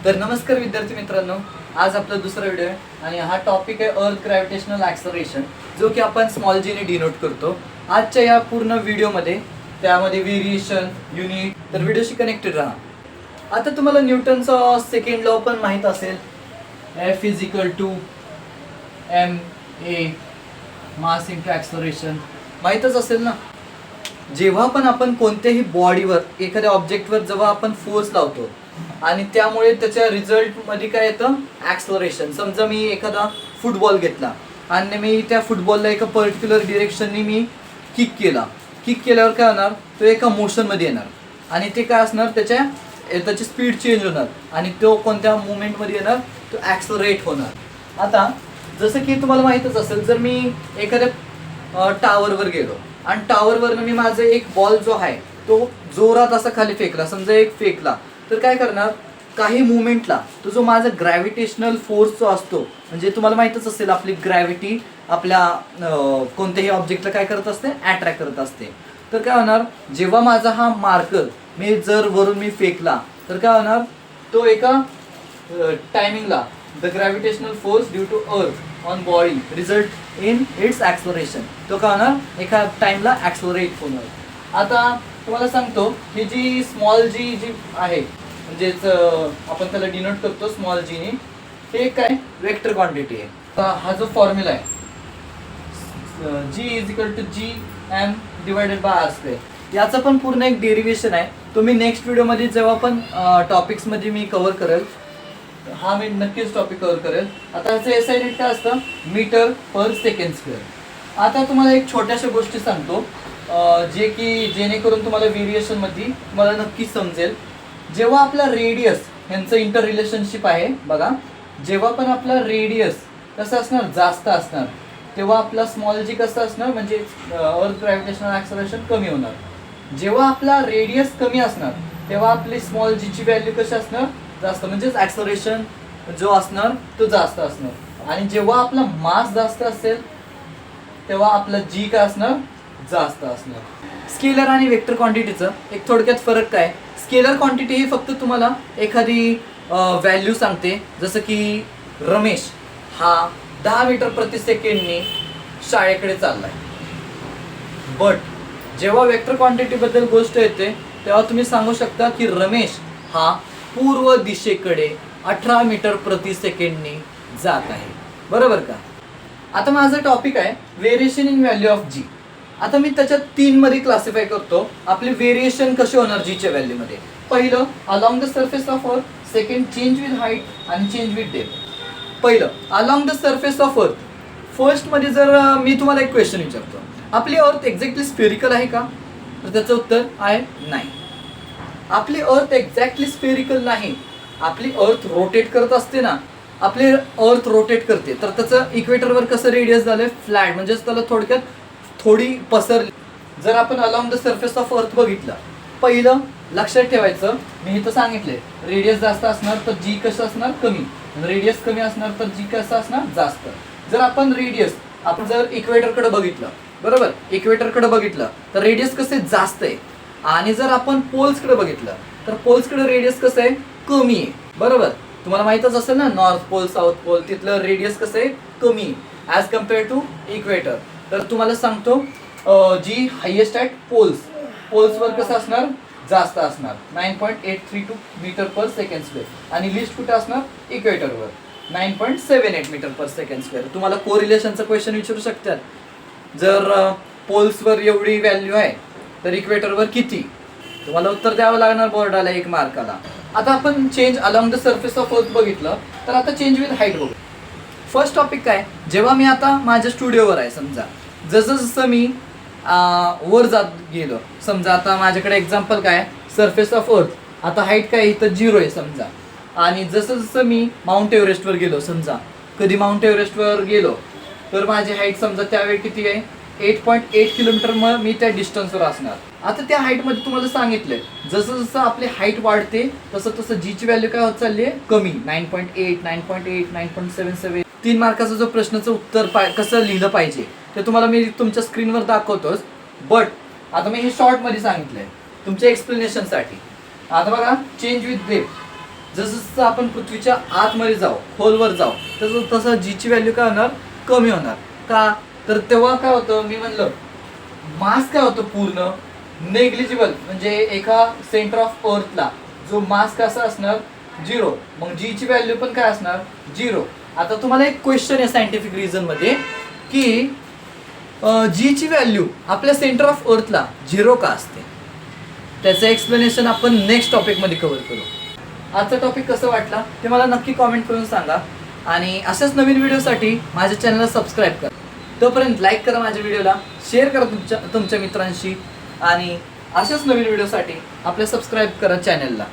तर नमस्कार विद्यार्थी मित्रांनो, आज आपला दुसरा व्हिडिओ आहे आणि हा टॉपिक आहे अर्थ ग्रॅव्हिटेशनल ॲक्सलरेशन, जो की आपण स्मॉल जी ने डिनोट करतो. आजच्या या पूर्ण व्हिडिओमध्ये त्यामध्ये व्हेरिएशन, युनिट, तर व्हिडिओशी कनेक्टेड राहा. आता तुम्हाला न्यूटनचा सेकंड लॉ पण माहीत असेल, F = ma mass into acceleration माहीतच असेल ना. जेव्हा पण आपण कोणत्याही बॉडीवर, एखाद्या ऑब्जेक्टवर जेव्हा आपण फोर्स लावतो आणि त्यामुळे त्याच्या रिझल्टमध्ये काय येतं, ॲक्सलरेशन. समजा मी एखादा फुटबॉल घेतला आणि मी त्या फुटबॉलला एका पर्टिक्युलर डिरेक्शनने मी किक केल्यावर काय होणार, तो एका मोशनमध्ये येणार आणि ते काय असणार, त्याची स्पीड चेंज होणार आणि तो कोणत्या मुवमेंटमध्ये येणार, तो ॲक्सलरेट होणार. आता जसं की तुम्हाला माहीतच असेल, जर मी एखाद्या टावरवर गेलो आणि टावरवरनं मी माझा एक बॉल जो आहे तो जोरात असा खाली फेकला, समजा एक फेकला, तर काय करणार, काही मुवमेंटला तो जो माझा ग्रॅव्हिटेशनल फोर्स जो असतो, म्हणजे तुम्हाला माहीतच असेल आपली ग्रॅव्हिटी आपल्या कोणत्याही ऑब्जेक्टला काय करत असते, अट्रॅक्ट करत असते. तर काय होणार, जेव्हा माझा हा मार्कर मी जर वरून मी फेकला तर काय होणार, तो एका टायमिंगला the gravitational force due to earth on body result in its acceleration, तो काय होणार, एका टाइमला ॲक्सलरेट होणार. आता तुम्हाला सांगतो, ही जी स्मॉल जी आहे, म्हणजेच आपण त्याला डिनोट करतो स्मॉल जीने, हे काय वेक्टर क्वांटिटी आहे. आता हा जो फॉर्म्युला आहे G = Gm/r², याचा पण पूर्ण एक डेरिव्हेशन आहे. तो मी नेक्स्ट व्हिडिओमध्ये जेव्हा पण टॉपिक्समध्ये मी कव्हर करेल, हा मी नक्कीच टॉपिक कव्हर करेल. आता ह्याचं SI युनिट काय असतं, मीटर/सेकंड². आता तुम्हाला एक छोट्याशा गोष्टी सांगतो, जेणेकरून तुम्हाला व्हेरिएशनमध्ये तुम्हाला नक्कीच समजेल. जेव्हा आपला रेडियस ह्यांचं इंटर रिलेशनशिप आहे बघा, जेव्हा पण आपला रेडियस कसं असणार, जास्त असणार, तेव्हा आपला स्मॉल जी कसं असणार, म्हणजे अर्थ ग्रॅव्हिटेशनल ॲक्सलरेशन कमी होणार. जेव्हा आपला रेडियस कमी असणार तेव्हा आपली स्मॉल जीची व्हॅल्यू कशी असणार, जास्त, म्हणजेच ॲक्सलरेशन जो असणार तो जास्त असणार. आणि जेव्हा आपला मास जास्त असेल तेव्हा आपला जी काय असणार, जास्त असणार. स्केलर आणि वेक्टर क्वांटिटीचं एक थोडक्यात फरक काय, स्केलर क्वांटिटी ही फक्त तुम्हाला एखादी व्हॅल्यू सांगते, जसं की रमेश हा 10 मीटर/सेकंडने शाळेकडे चाललाय. बट जेव्हा वेक्टर क्वांटिटीबद्दल गोष्ट येते तेव्हा तुम्ही सांगू शकता की रमेश हा पूर्व दिशेकडे 18 मीटर/सेकंडने जात आहे. बरोबर का. आता माझा टॉपिक आहे व्हेरिएशन इन व्हॅल्यू ऑफ जी. आता मी त्याच्यात 3 मध्ये क्लासिफाय करतो, आपले व्हेरिएशन कसे होणार जीच्या व्हॅल्यूमध्ये. पहिलं, along the surface of earth. Second, change with height आणि चेंज विथ डेप्थ. पहिलं, along the surface of earth. First मध्ये जर मी तुम्हाला एक क्वेश्चन विचारतो, आपली अर्थ एक्झॅक्टली स्फेरिकल आहे का, तर त्याचं उत्तर आहे नाही. आपली अर्थ एक्झॅक्टली स्फेरिकल नाही, आपली अर्थ रोटेट करत असते ना, आपली अर्थ रोटेट करते, तर त्याचं इक्वेटरवर कसं रेडियस झालंय, फ्लॅट, म्हणजेच त्याला थोडक्यात थोडी पसरली. जर आपण along the surface of earth बघितलं, पहिलं लक्षात ठेवायचं, मी इथं सांगितलंय, रेडियस जास्त असणार तर जी कसं असणार, कमी, रेडियस कमी असणार तर जी कसं असणार, जास्त. जर आपण जर इक्वेटरकडे बघितलं, बरोबर, इक्वेटरकडे बघितलं तर रेडियस कसं आहे, जास्त आहे. आणि जर आपण पोल्सकडे बघितलं तर पोल्सकडे रेडियस कसं आहे, कमी आहे. बरोबर, तुम्हाला माहीतच असेल ना, नॉर्थ पोल, साऊथ पोल, तिथलं रेडियस कसं आहे, कमी ॲज कम्पेअर टू इक्वेटर. तर तुम्हाला सांगतो, जी हायेस्ट ॲट पोल्सवर कसं असणार, जास्त असणार, 9.832 मीटर/सेकंड². आणि लिस्ट कुठे असणार, इक्वेटरवर 9.78 मीटर/सेकंड². तुम्हाला कोरिलेशनचा क्वेश्चन विचारू शकतात, जर पोल्सवर एवढी व्हॅल्यू आहे तर इक्वेटरवर किती, तुम्हाला उत्तर द्यावं लागणार बोर्डाला 1 मार्काला. आता आपण change along the surface of earth बघितलं, तर आता चेंज विथ हाईट बघू. फर्स्ट टॉपिक काय, जेव्हा मी आता माझ्या स्टुडिओवर आहे, समजा जसं मी वर जात गेलो, समजा आता माझ्याकडे एक्झाम्पल काय, सरफेस ऑफ अर्थ, आता हाईट काय इथं 0 आहे समजा. आणि जसं मी माउंट एव्हरेस्टवर गेलो, समजा कधी माउंट एव्हरेस्टवर गेलो तर माझी हाईट समजा त्यावेळी किती आहे, 8.8 किलोमीटर मी त्या डिस्टन्सवर असणार. आता त्या हाईटमध्ये तुम्हाला सांगितलंय, जसं आपली हाईट वाढते तसं जीची व्हॅल्यू काय होत चालली आहे, कमी, 9.8, 9.77. 3 मार्काचा जो प्रश्नाचं उत्तर कसं लिहिलं पाहिजे ते तुम्हाला मी तुमच्या स्क्रीनवर दाखवतोच. बट आता मी हे शॉर्टमध्ये सांगितलंय तुमच्या एक्सप्लेनेशनसाठी. आता बघा, चेंज विथ डेप्थ. जसं जसं आपण पृथ्वीच्या आतमध्ये जाऊ, खोलवर जाऊ, तसं तसं जीची व्हॅल्यू काय होणार, कमी होणार. का तर तेव्हा काय होतं, मी म्हणलं मास काय होतं पूर्ण नेग्लिजिबल, म्हणजे एका सेंटर ऑफ अर्थला जो मास कसा असणार, 0. मग जीची व्हॅल्यू पण काय असणार, 0. आता तुम्हाला एक क्वेश्चन आहे सायंटिफिक रिझन मध्ये की जीची व्हॅल्यू आपल्या सेंटर ऑफ अर्थला 0 का असते. त्याचं एक्सप्लेनेशन आपण नेक्स्ट टॉपिक मध्ये कव्हर करू. आजचा टॉपिक कसं वाटला ते मला नक्की कॉमेंट करून सांगा आणि अशाच नवीन व्हिडिओसाठी माझ्या चॅनलला सबस्क्राईब करा. तोपर्यंत लाईक करा माझ्या व्हिडिओला, शेअर करा तुमच्या मित्रांशी आणि अशाच नवीन व्हिडिओसाठी आपल्या सबस्क्राईब करा चॅनलला.